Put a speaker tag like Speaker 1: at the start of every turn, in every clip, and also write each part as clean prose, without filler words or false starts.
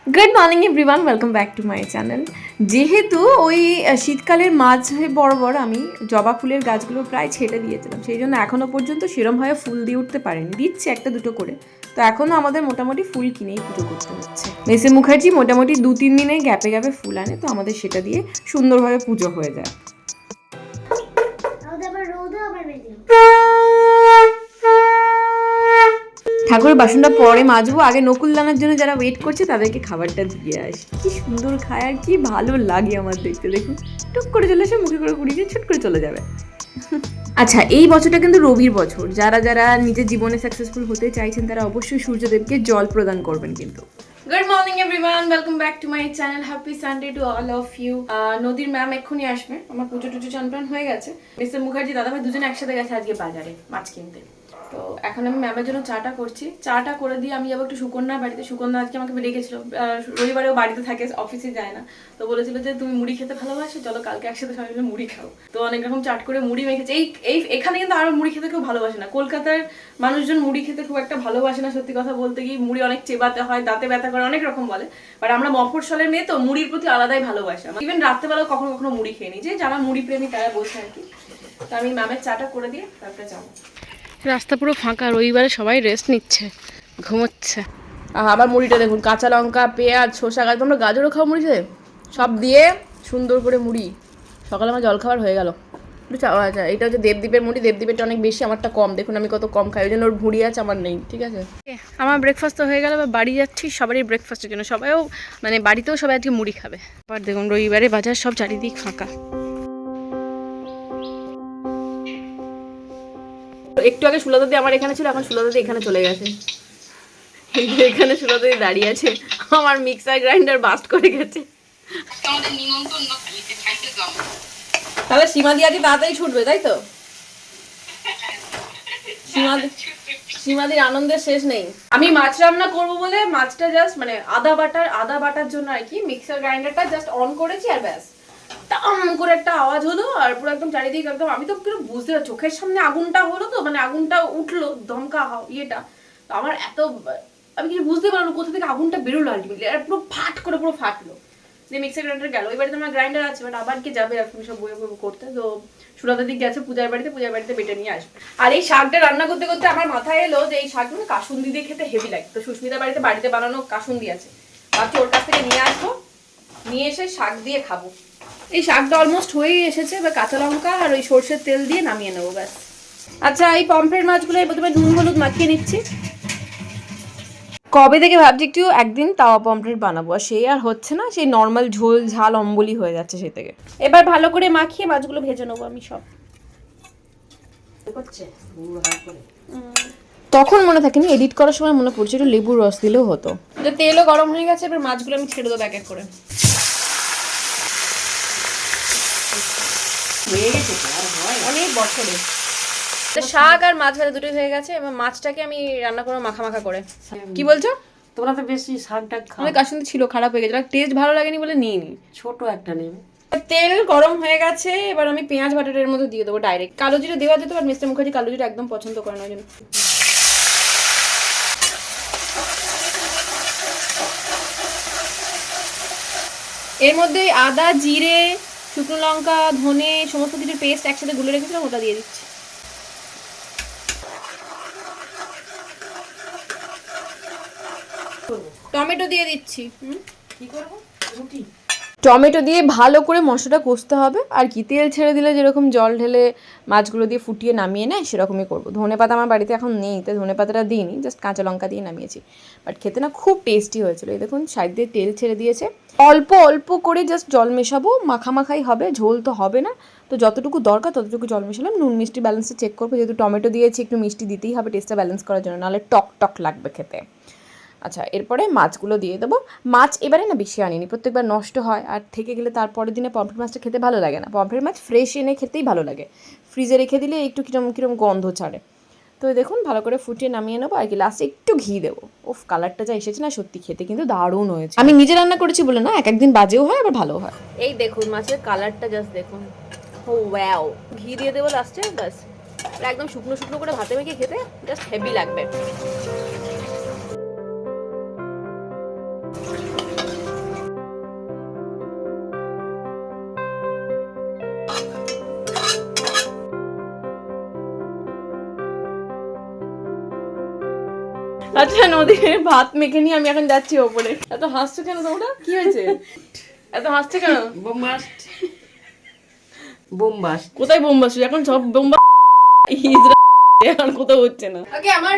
Speaker 1: Good morning everyone, welcome back to my channel. যেহেতু ওই শীতকালের মাঝে বরাবর আমি জবা ফুলের গাছগুলো প্রায় ছেটে দিয়েছিলাম, সেই জন্য এখনও পর্যন্ত সেরমভাবে ফুল দিয়ে উঠতে পারেনি, দিচ্ছে একটা দুটো করে। তো এখনও আমাদের মোটামুটি ফুল কিনেই পুজো করতে হচ্ছে। মিসেস মুখার্জি মোটামুটি 2-3 দিনে গ্যাপে গ্যাপে ফুল আনে, তো আমাদের সেটা দিয়ে সুন্দরভাবে পুজো হয়ে যায়। ঠাকুরের বাসনটা পরে মাজবো, আগে নকুলদানার জন্য যারা ওয়েট করছে তাদেরকে খাবারটা দিয়ে আসি। কি সুন্দর খায় আর কি ভালো লাগে আমার দেখতে। দেখুন, টুক করে চলে আসে, মুখে করে কুড়িয়ে ছুট করে চলে যাবে। আচ্ছা, এই বছরটা কিন্তু রবির বছর। যারা যারা নিজের জীবনে সাকসেসফুল হতে চাইছেন তারা অবশ্যই সূর্যদেবকে জল প্রদান করবেন কিন্তু। Good morning everyone, welcome back to my channel. Happy Sunday to all of you. নদীর ম্যাম এক্ষুনি আসবে, আমার পুজো টুজো চান হয়ে গেছে। মিস্টার মুখার্জি দাদাভাই দুজনে একসাথে গেছে আজকে বাজারে মাছ কিনতে। তো এখন আমি ম্যামের জন্য চাটা করছি। চাটা করে দিয়ে আমি যাবো একটু সুকন্যার বাড়িতে। সুকন্যা আজকে আমাকে ডেকেছিল, রবিবারেও বাড়িতে থাকে, অফিসে যায় না। তো বলেছিল যে তুমি মুড়ি খেতে ভালোবাসো, চলো কালকে একসাথে সবাই মিলে মুড়ি খাও। তো অনেক রকম চাট করে মুড়ি মেখেছে। এই এখানে কিন্তু আর মুড়ি খেতে কেউ ভালোবাসে না। কলকাতার মানুষজন মুড়ি খেতে খুব একটা ভালোবাসে না, সত্যি কথা বলতে। গিয়ে মুড়ি অনেক চেবাতে হয়, দাঁতে ব্যথা করে, অনেক রকম বলে। বাট আমরা মফস্বলের মেয়ে তো মুড়ির প্রতি আলাদাই ভালোবাসা। ইভেন রাত্রেবেলাও কখনো কখনো মুড়ি খেয়ে নিই, যে যারা মুড়ি প্রেমী তারা বলছে আর কি। তো আমি ম্যামের চাটা করে দিয়ে তারপরে যাবো। রাস্তা পুরো ফাঁকা, রবিবারে সবাই রেস্ট নিচ্ছে, ঘুমোচ্ছে। আবার মুড়িটা দেখুন, কাঁচা লঙ্কা, পেঁয়াজ, শসা গাছ, তোমরা গাজরও খাও মুড়িতে, সব দিয়ে সুন্দর করে মুড়ি। সকালে আমার জলখাবার হয়ে গেল। আচ্ছা, এটা হচ্ছে দেবদ্বীপের মুড়ি। দেবদ্বীপেরটা অনেক বেশি, আমারটা কম। দেখুন আমি কত কম খাই, ওই জন্য ওর ভুঁড়ি আছে, আমার নেই। ঠিক আছে, আমার ব্রেকফাস্ট তো হয়ে গেল। এবার বাড়ি যাচ্ছি সবারই ব্রেকফাস্টের জন্য। সবাইও মানে বাড়িতেও সবাই আজকে মুড়ি খাবে। আবার দেখুন রবিবারে বাজার সব চারিদিক ফাঁকা। একটু আগে সুলতাদি আমার এখানে ছিল, এখন সুলতাদি এখানে চলে গেছে। এখানে সুলতাদি দাঁড়িয়ে আছে, আমার মিক্সার গ্রাইন্ডার বাস্ট করে গেছে। তাহলে সীমাদি আজকে তাড়াতাড়ি ছুটবে, তাই তো? সীমাদির আনন্দের শেষ নেই। আমি মাছ রান্না করবো বলে মাছটা জাস্ট মানে আদা বাটার জন্য আর কি মিক্সার গ্রাইন্ডারটা জাস্ট অন করেছি, আর ব্যাস টাম করে একটা আওয়াজ হলো, আর পুরো একদম চারিদিকে একদম, আমি তো পুরো বুঝতে পারছি, চোখের সামনে আগুনটা হলো, তো মানে আগুনটা উঠলো, ধমকা ইয়েটা। তো আমার এত, আমি কিছু বুঝতে পারলাম কোথা থেকে আগুনটা বেরোলো আলটিমেটলি, আর পুরো ফাট করে পুরো ফাটলো। যে মিক্সার গ্রাইন্ডার গেল। এবারে তো আমার গ্রাইন্ডার আছে, বাট আবার কি যাবে এখন সব বয়ে করতে। তো সুলতা দিক গেছে পূজার বাড়িতে বেটে নিয়ে আসবে। আর এই শাকটা রান্না করতে করতে আমার মাথায় এলো যে এই শাকগুলো কাসুন্দি দিয়ে খেতে হেভি লাগে। তো সুস্মিতার বাড়িতে বানানো কাসুন্দি আছে, ভাবছি ওর কাছ থেকে নিয়ে আসবো, নিয়ে এসে শাক দিয়ে খাবো। এই শাকটা অলমোস্ট হয়েই এসেছে, এবার কাঁচা লঙ্কা আর ওই সর্ষের তেল দিয়ে নামিয়ে নেবো, ব্যাস। আচ্ছা, এই পমফ্রেট মাছগুলো প্রথমে নুন হলুদ মাখিয়ে নিচ্ছি। কবে থেকে ভাবছি একটু একদিন তাওয়া পমফ্রেট বানাবো, আর সেই আর হচ্ছে না। সেই নর্মাল ঝোল ঝাল অম্বলি হয়ে যাচ্ছে সেই থেকে। এবার ভালো করে মাখিয়ে মাছগুলো ভেজে নেবো আমি সব। তখন মনে থাকেনি, এডিট করার সময় মনে পড়ছে একটু লেবুর রস দিলেও হতো। তেলও গরম হয়ে গেছে, এবার মাছগুলো আমি ছেড়ে দেবো এক এক করে। অনেক বছরে শাক আর মাছ ভাজা দুটোই হয়ে গেছে। এবার মাছটাকে আমি রান্না করবো মাখা করে। কি বলছো?
Speaker 2: তোমরা তো বেশি শাকটা খাও।
Speaker 1: আমাদের কাসুন্দি ছিল, খারাপ হয়ে গেছে, টেস্ট ভালো লাগেনি বলে নিইনি।
Speaker 2: ছোট একটা নেবে।
Speaker 1: তেল গরম হয়ে গেছে, এবার আমি পেঁয়াজ বাটাটা এর মধ্যে দিয়ে দেবো ডাইরেক্ট। কালো জিরে দেওয়া যেত, বাট মিস্টার মুখার্জি কালো জিরে একদম পছন্দ করে না, জন্য। এর মধ্যে আদা, জিরে, শুকনো লঙ্কা, ধনে সমস্ত কিছুর পেস্ট একসাথে গুলে রেখেছিলাম, ওটা দিয়ে দিচ্ছি। টমেটো দিয়ে দিচ্ছি।
Speaker 2: কি করবো? রুটি।
Speaker 1: টমেটো দিয়ে ভালো করে মশলাটা কষতে হবে, আর কি তেল ছেড়ে দিলে যেরকম জল ঢেলে মাছগুলো দিয়ে ফুটিয়ে নামিয়ে নেয় সেরকমই করবো। ধনেপাতা আমার বাড়িতে এখন নেই, তাই ধনেপাতাটা দিইনি, জাস্ট কাঁচা লঙ্কা দিয়ে নামিয়েছি। বাট খেতে না খুব টেস্টি হয়েছিল। এই দেখুন সাইড দিয়ে তেল ছেড়ে দিয়েছে, অল্প অল্প করে জাস্ট জল মেশাবো, মাখামাখাই হবে, ঝোল তো হবে না। তো যতটুকু দরকার ততটুকু জল মেশালাম। নুন মিষ্টি ব্যালেন্সটা চেক করবো, যেহেতু টমেটো দিয়েছি একটু মিষ্টি দিতেই হবে টেস্টটা ব্যালেন্স করার জন্য, নাহলে টক টক লাগবে খেতে। আচ্ছা, এরপরে মাছগুলো দিয়ে দেবো। মাছ এবারে না বেশি আনিনি, প্রত্যেকবার নষ্ট হয়, আর থেকে গেলে তারপরের দিনে পমফ্রেট মাছটা খেতে ভালো লাগে না। পমফ্রেট মাছ ফ্রেশ এনে খেতেই ভালো লাগে, ফ্রিজে রেখে দিলে একটু কিরম গন্ধ ছাড়ে। তো দেখুন ভালো করে ফুটিয়ে নামিয়ে নেবো, আর কি লাস্টে একটু ঘি দেবো। ওফ, কালারটা যা এসেছে না, সত্যি খেতে কিন্তু দারুণ হয়েছে। আমি নিজে রান্না করেছি বলে না, একদিন বাজেও হয় আবার ভালো হয়। এই দেখুন মাছের কালারটা জাস্ট দেখুন। ও ওয়াও, ঘি দিয়ে দেবো লাস্টে, ব্যাস। একদম শুকনো শুকনো করে ভাতে মেখে খেতে জাস্ট হেভি লাগবে। আচ্ছা নদীর ভাত মেখে নিয়ে আমি এখন যাচ্ছি ওপরে। এত হাসছো কেন তোমরা? কি হয়েছে? এত হাসছো কেন?
Speaker 2: বোমবাস্ট বোমবাস্ট
Speaker 1: কোথায় বোমবাস? এখন সব বোমবা আর কোথাও হচ্ছে না। ওকে, আমার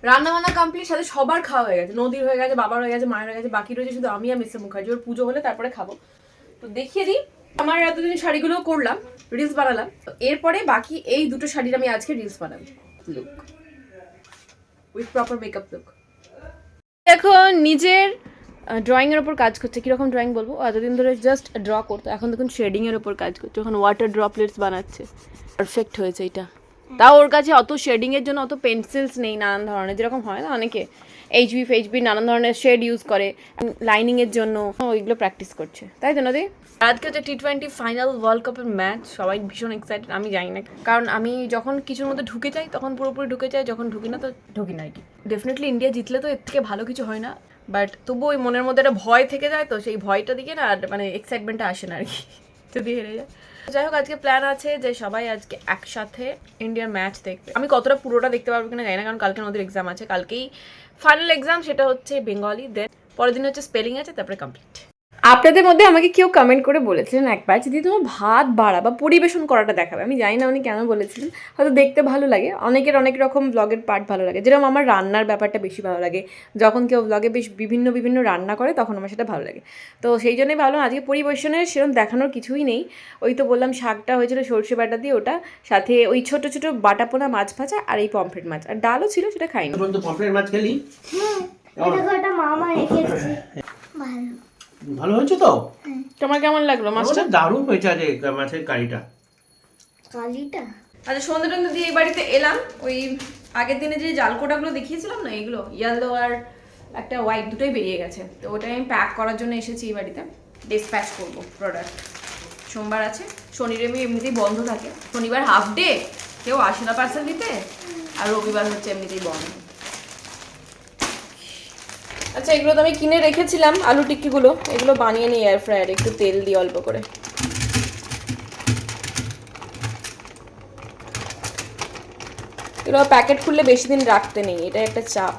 Speaker 1: রান্না বান্না কমপ্লিট, সাথে সবার খাওয়া হয়ে গেছে। নদীর হয়ে গেছে, বাবার হয়ে গেছে, মায়ের হয়ে গেছে, বাকি রয়েছে শুধু আমি আর মিস্টার মুখার্জি। ওর পুজো হলে তারপরে খাবো। তো দেখিয়ে দিই, আমার এতদিন শাড়িগুলো করলাম, রিলস বানালাম। তো এরপরে বাকি এই দুটো শাড়ির আমি আজকে রিলস বানাবো। Look with proper makeup look. এখন নিজের ড্রয়িং এর উপর কাজ করছে। কিরকম ড্রয়িং বলবো, এতদিন ধরে জাস্ট ড্র করতো, এখন দেখুন শেডিং এর উপর কাজ করছে। এখন ওয়াটার ড্রপলেটস বানাচ্ছে। পারফেক্ট হয়েছে এটা। তাও ওর কাছে অত শেডিং এর জন্য অত পেন্সিলস নেই নানান ধরনের, যেরকম হয় না অনেকে এইচবি ফেচবি নানান ধরনের শেড ইউজ করে লাইনিং এর জন্য, ওইগুলো প্র্যাকটিস করছে, তাই তো নদী? আজকে হচ্ছে T20 ফাইনাল ওয়ার্ল্ড কাপের ম্যাচ। সবাই ভীষণ এক্সাইটেড, আমি জানি না কারণ আমি যখন কিছুর মধ্যে ঢুকে যাই তখন পুরোপুরি ঢুকে যাই, যখন ঢুকি না তো ঢুকি না আর কি। ডেফিনেটলি ইন্ডিয়া জিতলে তো এর থেকে ভালো কিছু হয় না, বাট তবুও ওই মনের মধ্যে একটা ভয় থেকে যায়, তো সেই ভয়টা দিকে না মানে এক্সাইটমেন্টটা আসে না আর কি যদি হেরে যায়। যাই হোক, আজকে প্ল্যান আছে যে সবাই আজকে একসাথে ইন্ডিয়ার ম্যাচ দেখবে। আমি কতটা পুরোটা দেখতে পারবো কিনা জানি না, কারণ কালকে নদীর এক্সাম আছে, কালকেই ফাইনাল এক্সাম, সেটা হচ্ছে বেঙ্গলি, দেন পরের দিন হচ্ছে স্পেলিং আছে, তারপরে কমপ্লিট। আপনাদের মধ্যে আমাকে কেউ কমেন্ট করে বলেছিলেন একবার যদি তোমার ভাত বাড়া বা পরিবেশন করাটা দেখাবে। আমি জানি না উনি কেন বলেছিলেন, হয়তো দেখতে ভালো লাগে, অনেকের অনেক রকম ব্লগের পার্ট ভালো লাগে। যেরকম আমার রান্নার ব্যাপারটা বেশি ভালো লাগে, যখন কেউ ব্লগে বেশ বিভিন্ন রান্না করে তখন আমার সেটা ভালো লাগে। তো সেই জন্যই ভাবলাম আজকে পরিবেশনের সেরকম দেখানোর কিছুই নেই। ওই তো বললাম শাকটা হয়েছিল সর্ষে বাটা দিয়ে, ওটা সাথে ওই ছোট ছোট বাটাপোনা মাছ ভাজা আর এই পমফ্রেট মাছ, আর ডালও ছিল, সেটা খাইনি।
Speaker 3: পমফ্রেট মাছ খেলি?
Speaker 4: এটা মামা রেখেছে। ভালো
Speaker 3: ভালো হয়েছে তো?
Speaker 1: তোমার কেমন লাগলো মাছটা?
Speaker 3: দারুণ হয়েছে আজ মাছের কারিটা।
Speaker 4: কালিটা
Speaker 1: আচ্ছা, সন্ধ্যে টন্ধে দিয়ে এই বাড়িতে এলাম। ওই আগের দিনে যে জালকোটাগুলো দেখিয়েছিলাম না, এগুলো ইয়েলো আর একটা হোয়াইট, দুটোই বেরিয়ে গেছে। তো ওটাই আমি প্যাক করার জন্য এসেছি এই বাড়িতে, ডিসপ্যাচ করবো প্রোডাক্ট। সোমবার আছে, শনি রবি এমনিতেই বন্ধ থাকে। শনিবার হাফ ডে, কেউ আসে না পার্সেল দিতে, আর রবিবার হচ্ছে এমনিতেই বন্ধ। আচ্ছা, এগুলো তো আমি কিনে রেখেছিলাম, আলু টিক্কিগুলো, এগুলো বানিয়ে নিই এয়ার ফ্রায়ারে একটু তেল দিয়ে অল্প করে। এগুলো প্যাকেট খুললে বেশি দিন রাখতে নেই, এটা একটা চাপ।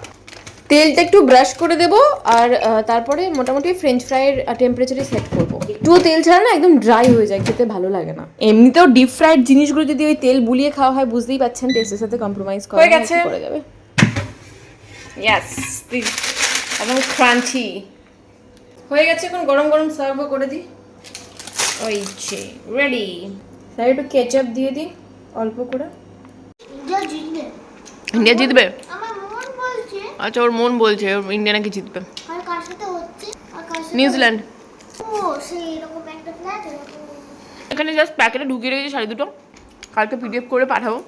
Speaker 1: তেলটা একটু ব্রাশ করে দেবো, আর তারপরে মোটামুটি ফ্রেঞ্চ ফ্রাইয়ের টেম্পারেচারে সেট করবো। একটুও তেল ছাড়া না একদম ড্রাই হয়ে যায়, খেতে ভালো লাগে না। এমনিতেও ডিপ ফ্রাইড জিনিসগুলো যদি ওই তেল বুলিয়ে খাওয়া হয়, বুঝতেই পাচ্ছেন টেস্টের সাথে কম্প্রোমাইজ করা করে যাবে। ইয়েস, একদম ক্রাঞ্চি হয়ে গেছে। এখন গরম গরম সার্ভও করে দিই। ওই যে রেডি। স্যার একটু কেচাপ দিয়ে দিই অল্প করে।
Speaker 4: ইন্ডিয়া জিতবে।
Speaker 1: ইন্ডিয়া জিতবে?
Speaker 4: আমার মন বলছে।
Speaker 1: আচ্ছা, ওর মন বলছে ইন্ডিয়া নাকি জিতবে।
Speaker 4: আর কার সাথে হচ্ছে? আর কার সাথে?
Speaker 1: নিউজিল্যান্ড।
Speaker 4: ও সেই এরকম একটা ফ্ল্যাট এরকম।
Speaker 1: এখানে জাস্ট প্যাকেটে ঢুকিয়ে রেখেছি শাড়ি দুটো, কালকে পিডিএফ করে পাঠাবো।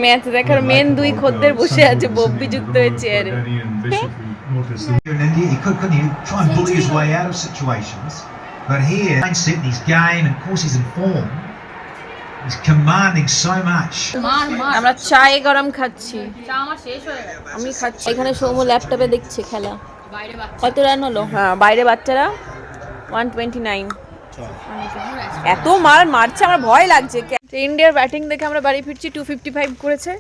Speaker 1: ম্যাচ দেখার মেন দুই খদ্দের বসে আছে বব্বি যুক্ত হয়ে চেয়ারে।
Speaker 5: In India, couldn't he try and bully his way out of situations? But here, mindset, his game, and of course he's in form. He's commanding so much.
Speaker 1: আমরা চাই গরম খাচ্ছি, আমি খাচ্ছি। এখানে সৌম ল্যাপটপে দেখছে খেলা। কত রান হলো? হ্যাঁ, বাইরে বাচ্চারা 129। এত মারছে, আমার ভয় লাগছে। ইন্ডিয়ার ব্যাটিং দেখে আমরা বাড়ি ফিরছি, 255 করেছে।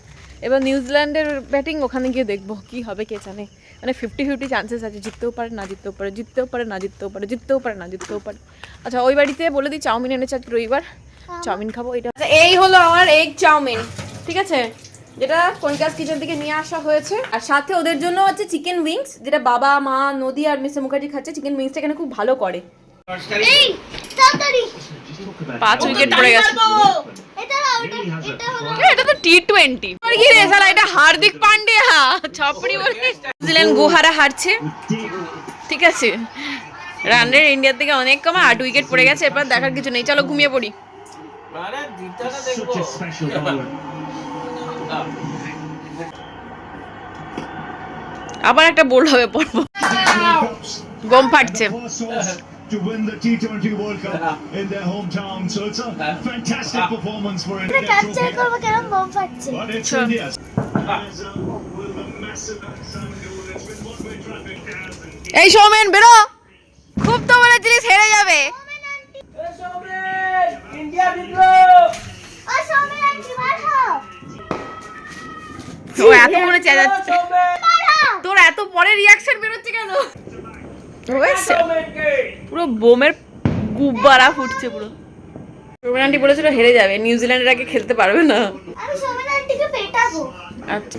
Speaker 1: এবার নিউজিল্যান্ডের ব্যাটিং, ওখানে গিয়ে দেখবো কি হবে কে জানে। মানে 50-50 চান্সেস আছে, জিততেও পারে না জিততেও পারে, জিততেও পারে না জিততেও পারে, জিততেও পারে না জিততেও পারে। আচ্ছা, ওই বাড়িতে বলে দিই চাউমিন এনেছে আজকে রবিবার, চাউমিন খাবো। এটা এই হলো আমার এগ চাউমিন, ঠিক আছে, যেটা কনকাস কিচেন থেকে নিয়ে আসা হয়েছে। আর সাথে ওদের জন্য হচ্ছে চিকেন উইংস, যেটা বাবা মা নদী আর মিস্টার মুখার্জি খাচ্ছে। চিকেন উইংসটা এখানে খুব ভালো করে।
Speaker 4: এই তাড়াতাড়ি
Speaker 1: 5 উইকেট পড়ে গেছে।
Speaker 4: এটা হলো
Speaker 1: এটা তো T20 আর কি রে শালা, এটা হার্দিক পান্ডিয়া ছাপড়ি বলে। নিউজিল্যান্ড গোহারা হারছে, ঠিক আছে, রান রেট ইন্ডিয়ার থেকে অনেক কম, 8 উইকেট পড়ে গেছে। এরপর দেখার কিছু নেই, চলো ঘুমিয়ে পড়ি।
Speaker 2: আরে জিতাটা দেখবো।
Speaker 1: আবার একটা বোল্ড হবে পড়বো, গম ফাটছে।
Speaker 5: To win the T20 World Cup in their hometown, so it's a fantastic performance for India.
Speaker 4: Capture করব কেন bomb ফাটছে।
Speaker 5: But it's India. With a massive one-way traffic jam.
Speaker 1: এই সৌমেন বেরো, খুব তো বলেছিলিস হেরে যাবে।
Speaker 2: ইন্ডিয়া জিতলো।
Speaker 4: ও সৌমেন আন্টি মারো।
Speaker 1: ও এত করে চেঁচাচ্ছে। পরে রিয়াকশন বেরোচ্ছে কেন? হয়েছে পুরো বোমের গুব্বারা ফুটছে পুরো। রোমান আন্টি বলেছিল হেরে যাবে, নিউজিল্যান্ডের আগে খেলতে পারবে না।
Speaker 4: আমি সোমেন আন্টিকে পেটাবো।
Speaker 1: আচ্ছা